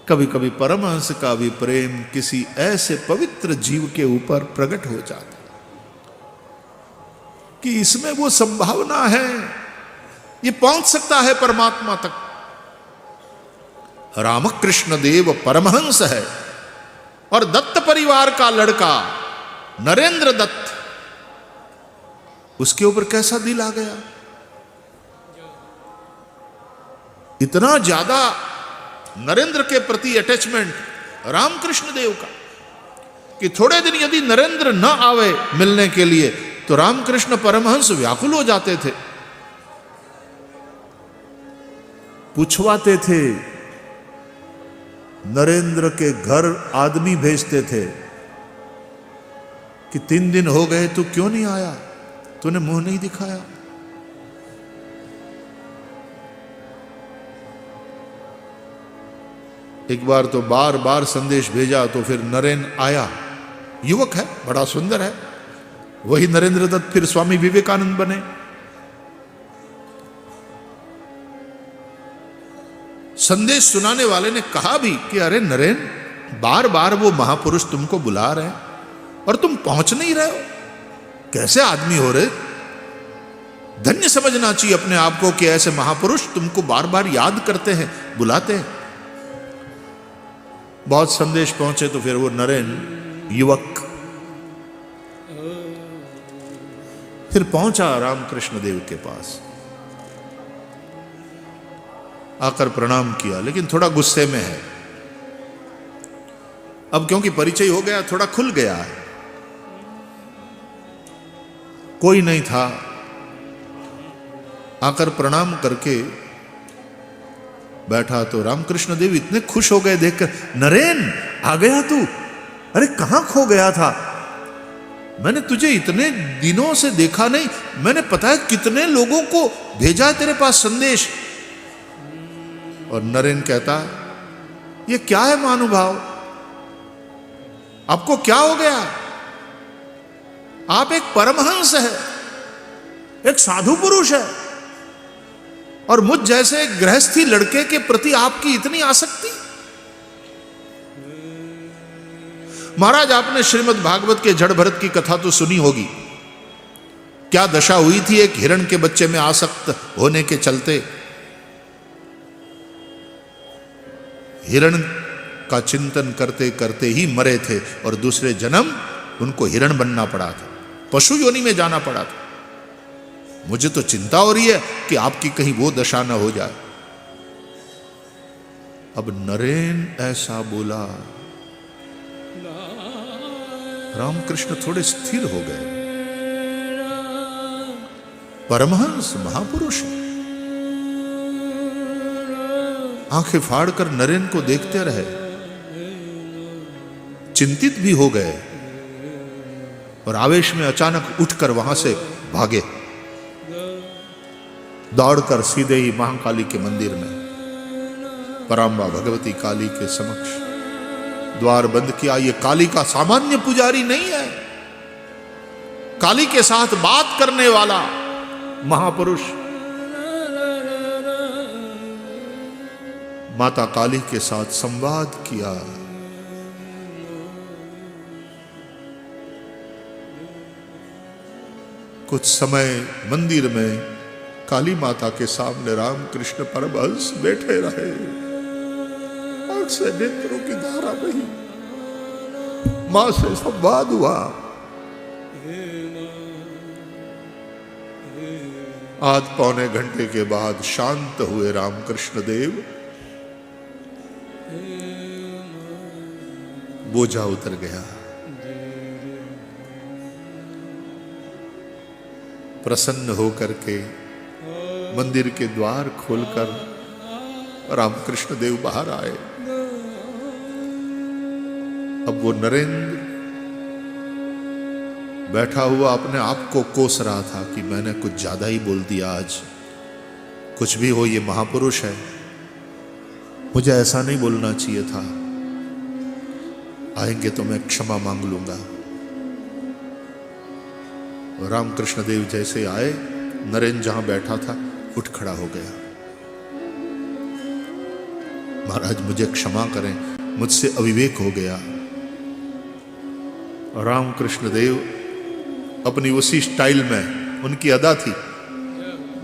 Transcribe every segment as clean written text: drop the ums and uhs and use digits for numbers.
कभी कभी परमहंस का भी प्रेम किसी ऐसे पवित्र जीव के ऊपर प्रकट हो जाता कि इसमें वो संभावना है, ये पहुंच सकता है परमात्मा तक। रामकृष्ण देव परमहंस है और दत्त परिवार का लड़का नरेंद्र दत्त, उसके ऊपर कैसा दिल आ गया, इतना ज्यादा नरेंद्र के प्रति अटैचमेंट रामकृष्ण देव का कि थोड़े दिन यदि नरेंद्र न आवे मिलने के लिए तो रामकृष्ण परमहंस व्याकुल हो जाते थे, पूछवाते थे, नरेंद्र के घर आदमी भेजते थे कि 3 दिन हो गए तू क्यों नहीं आया, तूने मुंह नहीं दिखाया। एक बार तो बार बार संदेश भेजा तो फिर नरेंद्र आया, युवक है, बड़ा सुंदर है, वही नरेंद्र दत्त फिर स्वामी विवेकानंद बने। संदेश सुनाने वाले ने कहा भी कि अरे नरेंद्र, बार बार वो महापुरुष तुमको बुला रहे हैं और तुम पहुंच नहीं रहे हो, कैसे आदमी हो रहे। धन्य समझना चाहिए अपने आप को कि ऐसे महापुरुष तुमको बार बार याद करते हैं, बुलाते हैं। बहुत संदेश पहुंचे तो फिर वो नरेंद्र युवक फिर पहुंचा रामकृष्ण देव के पास, आकर प्रणाम किया, लेकिन थोड़ा गुस्से में है। अब क्योंकि परिचय हो गया, थोड़ा खुल गया है, कोई नहीं था। आकर प्रणाम करके बैठा तो रामकृष्ण देव इतने खुश हो गए देखकर, नरेन आ गया तू, अरे कहां खो गया था, मैंने तुझे इतने दिनों से देखा नहीं, मैंने पता है कितने लोगों को भेजा तेरे पास संदेश। और नरेन कहता, ये क्या है महानुभाव, आपको क्या हो गया, आप एक परमहंस है, एक साधु पुरुष है, और मुझ जैसे एक गृहस्थी लड़के के प्रति आपकी इतनी आसक्ति। महाराज, आपने श्रीमद् भागवत के जड़ भरत की कथा तो सुनी होगी, क्या दशा हुई थी एक हिरण के बच्चे में आसक्त होने के चलते। हिरण का चिंतन करते करते ही मरे थे और दूसरे जन्म उनको हिरण बनना पड़ा था, पशु योनि में जाना पड़ा था। मुझे तो चिंता हो रही है कि आपकी कहीं वो दशा न हो जाए। अब नरेन ऐसा बोला, रामकृष्ण थोड़े स्थिर हो गए। परमहंस महापुरुष है। आंखें फाड़कर नरेन को देखते रहे, चिंतित भी हो गए और आवेश में अचानक उठकर वहां से भागे, दौड़कर सीधे ही महाकाली के मंदिर में पराम्बा भगवती काली के समक्ष द्वार बंद किया। ये काली का सामान्य पुजारी नहीं है, काली के साथ बात करने वाला महापुरुष। माता काली के साथ संवाद किया। कुछ समय मंदिर में काली माता के सामने रामकृष्ण परमहंस बैठे रहे, आंख से नेत्रों की धारा बही, मां से संवाद हुआ। आध पौने घंटे के बाद शांत हुए रामकृष्ण देव, बोझा उतर गया। प्रसन्न होकर के मंदिर के द्वार खोलकर रामकृष्ण देव बाहर आए। अब वो नरेंद्र बैठा हुआ अपने आप को कोस रहा था कि मैंने कुछ ज्यादा ही बोल दिया आज, कुछ भी हो ये महापुरुष है, मुझे ऐसा नहीं बोलना चाहिए था, आएंगे तो मैं क्षमा मांग लूंगा। रामकृष्ण देव जैसे आए, नरेन जहां बैठा था उठ खड़ा हो गया। महाराज मुझे क्षमा करें, मुझसे अविवेक हो गया। रामकृष्ण देव अपनी उसी स्टाइल में, उनकी अदा थी,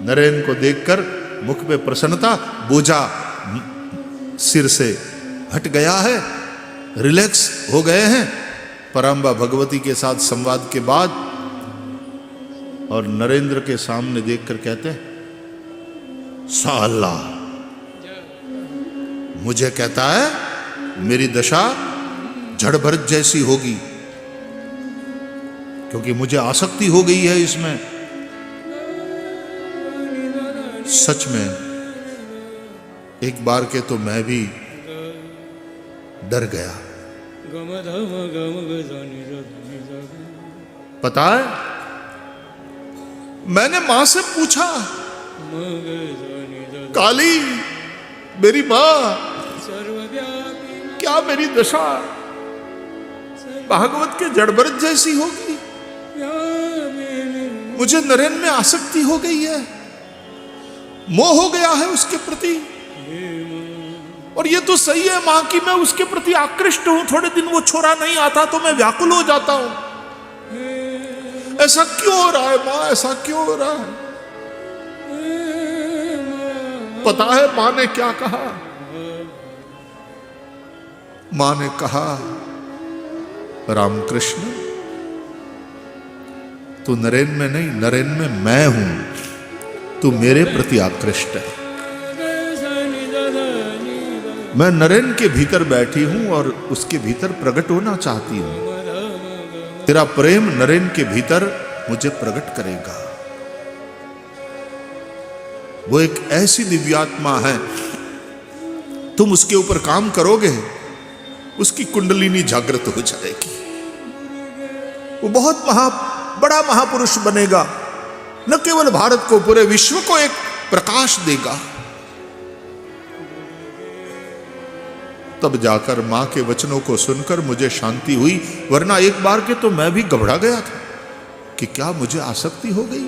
नरेन को देखकर मुख पे प्रसन्नता, बोझा सिर से हट गया है, रिलैक्स हो गए हैं पराम्बा भगवती के साथ संवाद के बाद। और नरेंद्र के सामने देखकर कहते हैं, साला मुझे कहता है मेरी दशा जड़ भरत जैसी होगी, क्योंकि मुझे आसक्ति हो गई है इसमें। सच में एक बार के तो मैं भी डर गया। पता है, मैंने मां से पूछा, काली मेरी मां, क्या मेरी दशा भागवत के जड़भरत जैसी होगी? मुझे नरेन में आसक्ति हो गई है, मोह हो गया है उसके प्रति। और ये तो सही है मां की मैं उसके प्रति आकृष्ट हूं, थोड़े दिन वो छोरा नहीं आता तो मैं व्याकुल हो जाता हूं। ऐसा क्यों हो रहा है मां, ऐसा क्यों हो रहा है? पता है मां ने क्या कहा? मां ने कहा, रामकृष्ण तू नरेन में नहीं, नरेन में मैं हूं, तू मेरे प्रति आकृष्ट है। मैं नरेन के भीतर बैठी हूं और उसके भीतर प्रकट होना चाहती हूं। तेरा प्रेम नरेन के भीतर मुझे प्रकट करेगा। वो एक ऐसी दिव्यात्मा है, तुम उसके ऊपर काम करोगे, उसकी कुंडलिनी जागृत हो जाएगी। वो बहुत बड़ा महापुरुष बनेगा, न केवल भारत को, पूरे विश्व को एक प्रकाश देगा। तब जाकर मां के वचनों को सुनकर मुझे शांति हुई, वरना एक बार के तो मैं भी घबरा गया था कि क्या मुझे आसक्ति हो गई।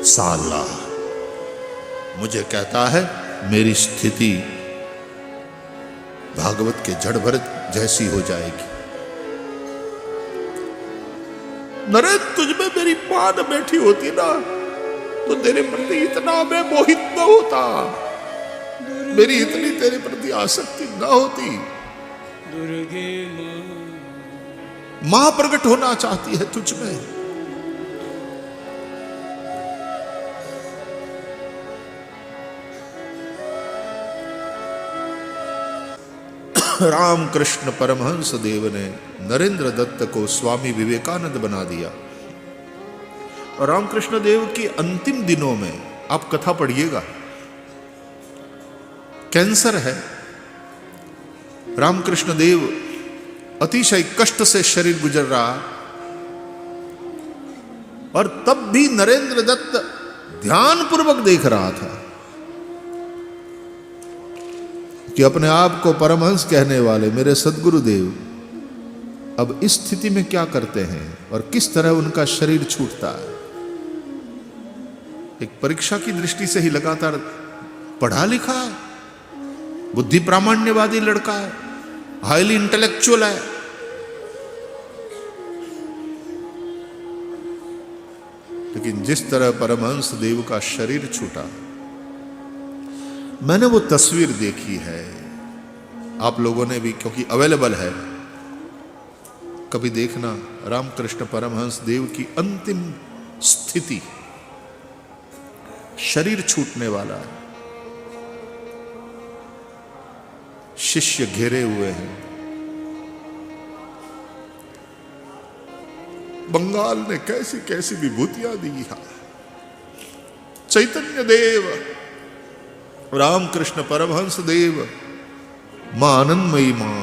साला मुझे कहता है मेरी स्थिति भागवत के जड़ भरत जैसी हो जाएगी। नरेन तुझ में मेरी मां न बैठी होती ना तो तेरे प्रति इतना मैं मोहित न होता, मेरी इतनी तेरे प्रति आसक्ति न होती। मां प्रकट होना चाहती है तुझ में। रामकृष्ण परमहंस देव ने नरेंद्र दत्त को स्वामी विवेकानंद बना दिया। और रामकृष्ण देव के अंतिम दिनों में आप कथा पढ़िएगा, कैंसर है, रामकृष्ण देव अतिशय कष्ट से शरीर गुजर रहा, और तब भी नरेंद्र दत्त ध्यानपूर्वक देख रहा था कि अपने आप को परमहंस कहने वाले मेरे सद्गुरुदेव अब इस स्थिति में क्या करते हैं और किस तरह उनका शरीर छूटता है। एक परीक्षा की दृष्टि से ही लगातार पढ़ा लिखा है, बुद्धि प्रामाण्यवादी लड़का है, हाईली इंटेलेक्चुअल है, लेकिन जिस तरह परमहंस देव का शरीर छूटा, मैंने वो तस्वीर देखी है, आप लोगों ने भी, क्योंकि अवेलेबल है, कभी देखना। रामकृष्ण परमहंस देव की अंतिम स्थिति, शरीर छूटने वाला है, शिष्य घेरे हुए हैं। बंगाल ने कैसी कैसी विभूतियां दी है। चैतन्य देव, रामकृष्ण परमहंस देव, मां आनंदमयी मां,